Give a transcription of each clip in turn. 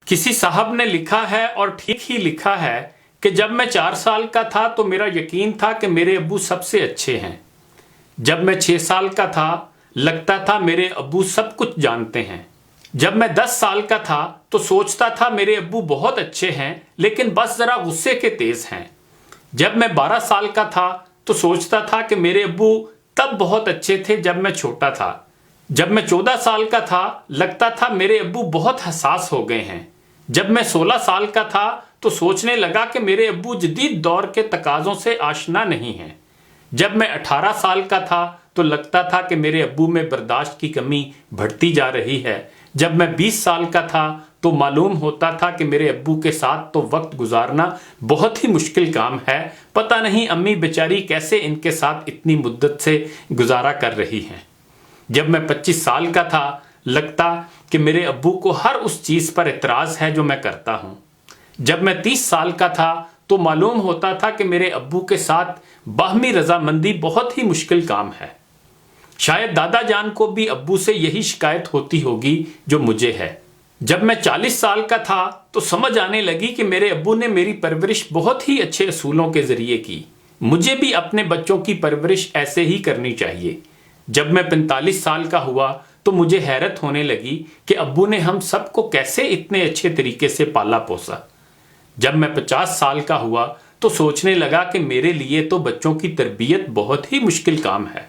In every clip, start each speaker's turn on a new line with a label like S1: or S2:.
S1: کسی صاحب نے لکھا ہے اور ٹھیک ہی لکھا ہے کہ جب میں 4 سال کا تھا تو میرا یقین تھا کہ میرے ابو سب سے اچھے ہیں۔ جب میں 6 سال کا تھا لگتا تھا میرے ابو سب کچھ جانتے ہیں۔ جب میں 10 سال کا تھا تو سوچتا تھا میرے ابو بہت اچھے ہیں لیکن بس ذرا غصے کے تیز ہیں۔ جب میں 12 سال کا تھا تو سوچتا تھا کہ میرے ابو تب بہت اچھے تھے جب میں چھوٹا تھا۔ جب میں 14 سال کا تھا لگتا تھا میرے ابو بہت حساس ہو گئے ہیں۔ جب میں 16 سال کا تھا تو سوچنے لگا کہ میرے ابو جدید دور کے تقاضوں سے آشنا نہیں ہیں۔ جب میں 18 سال کا تھا تو لگتا تھا کہ میرے ابو میں برداشت کی کمی بڑھتی جا رہی ہے۔ جب میں 20 سال کا تھا تو معلوم ہوتا تھا کہ میرے ابو کے ساتھ تو وقت گزارنا بہت ہی مشکل کام ہے، پتہ نہیں امی بیچاری کیسے ان کے ساتھ اتنی مدت سے گزارا کر رہی ہیں۔ جب میں 25 سال کا تھا لگتا کہ میرے ابو کو ہر اس چیز پر اعتراض ہے جو میں کرتا ہوں۔ جب میں 30 سال کا تھا تو معلوم ہوتا تھا کہ میرے ابو کے ساتھ باہمی رضامندی بہت ہی مشکل کام ہے۔ شاید دادا جان کو بھی ابو سے یہی شکایت ہوتی ہوگی جو مجھے ہے۔ جب میں 40 سال کا تھا تو سمجھ آنے لگی کہ میرے ابو نے میری پرورش بہت ہی اچھے اصولوں کے ذریعے کی، مجھے بھی اپنے بچوں کی پرورش ایسے ہی کرنی چاہیے۔ جب میں 45 سال کا ہوا تو مجھے حیرت ہونے لگی کہ ابو نے ہم سب کو کیسے اتنے اچھے طریقے سے پالا پوسا۔ جب میں 50 سال کا ہوا تو سوچنے لگا کہ میرے لیے تو بچوں کی تربیت بہت ہی مشکل کام ہے،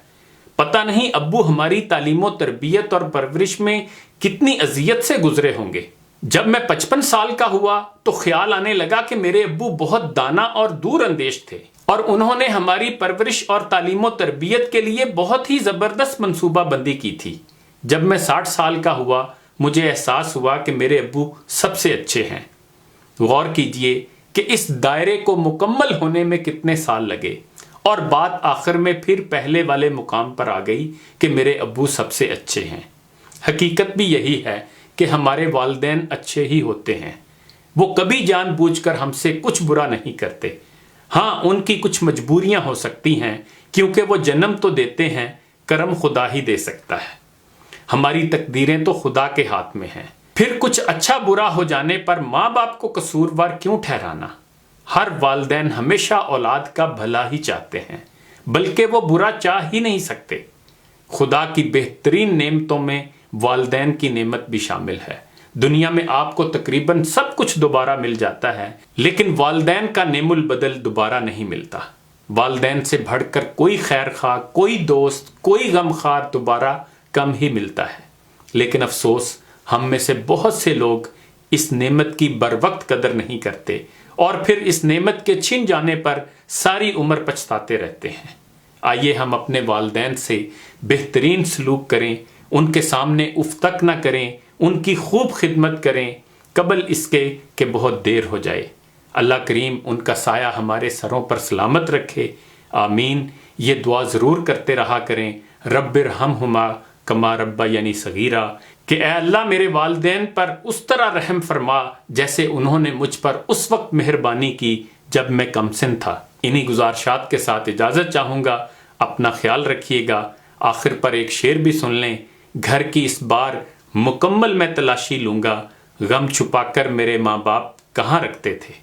S1: پتہ نہیں ابو ہماری تعلیم و تربیت اور پرورش میں کتنی اذیت سے گزرے ہوں گے۔ جب میں 55 سال کا ہوا تو خیال آنے لگا کہ میرے ابو بہت دانا اور دور اندیش تھے اور انہوں نے ہماری پرورش اور تعلیم و تربیت کے لیے بہت ہی زبردست منصوبہ بندی کی تھی۔ جب میں 60 سال کا ہوا مجھے احساس ہوا کہ میرے ابو سب سے اچھے ہیں۔ غور کیجئے کہ اس دائرے کو مکمل ہونے میں کتنے سال لگے اور بات آخر میں پھر پہلے والے مقام پر آ گئی کہ میرے ابو سب سے اچھے ہیں۔ حقیقت بھی یہی ہے کہ ہمارے والدین اچھے ہی ہوتے ہیں، وہ کبھی جان بوجھ کر ہم سے کچھ برا نہیں کرتے۔ ہاں، ان کی کچھ مجبوریاں ہو سکتی ہیں کیونکہ وہ جنم تو دیتے ہیں، کرم خدا ہی دے سکتا ہے۔ ہماری تقدیریں تو خدا کے ہاتھ میں ہیں، پھر کچھ اچھا برا ہو جانے پر ماں باپ کو قصوروار کیوں ٹھہرانا؟ ہر والدین ہمیشہ اولاد کا بھلا ہی چاہتے ہیں، بلکہ وہ برا چاہ ہی نہیں سکتے۔ خدا کی بہترین نعمتوں میں والدین کی نعمت بھی شامل ہے۔ دنیا میں آپ کو تقریباً سب کچھ دوبارہ مل جاتا ہے لیکن والدین کا نعم البدل دوبارہ نہیں ملتا۔ والدین سے بڑھ کر کوئی خیر خواہ، کوئی دوست، کوئی غم خوار دوبارہ کم ہی ملتا ہے، لیکن افسوس ہم میں سے بہت سے لوگ اس نعمت کی بروقت قدر نہیں کرتے اور پھر اس نعمت کے چھن جانے پر ساری عمر پچھتاتے رہتے ہیں۔ آئیے ہم اپنے والدین سے بہترین سلوک کریں، ان کے سامنے اف تک نہ کریں، ان کی خوب خدمت کریں قبل اس کے کہ بہت دیر ہو جائے۔ اللہ کریم ان کا سایہ ہمارے سروں پر سلامت رکھے، آمین۔ یہ دعا ضرور کرتے رہا کریں، رب ارحمہما کما ربیانی صغیرا، کہ اے اللہ میرے والدین پر اس طرح رحم فرما جیسے انہوں نے مجھ پر اس وقت مہربانی کی جب میں کم سن تھا۔ انہی گزارشات کے ساتھ اجازت چاہوں گا، اپنا خیال رکھیے گا۔ آخر پر ایک شعر بھی سن لیں۔ گھر کی اس بار مکمل میں تلاشی لوں گا، غم چھپا کر میرے ماں باپ کہاں رکھتے تھے۔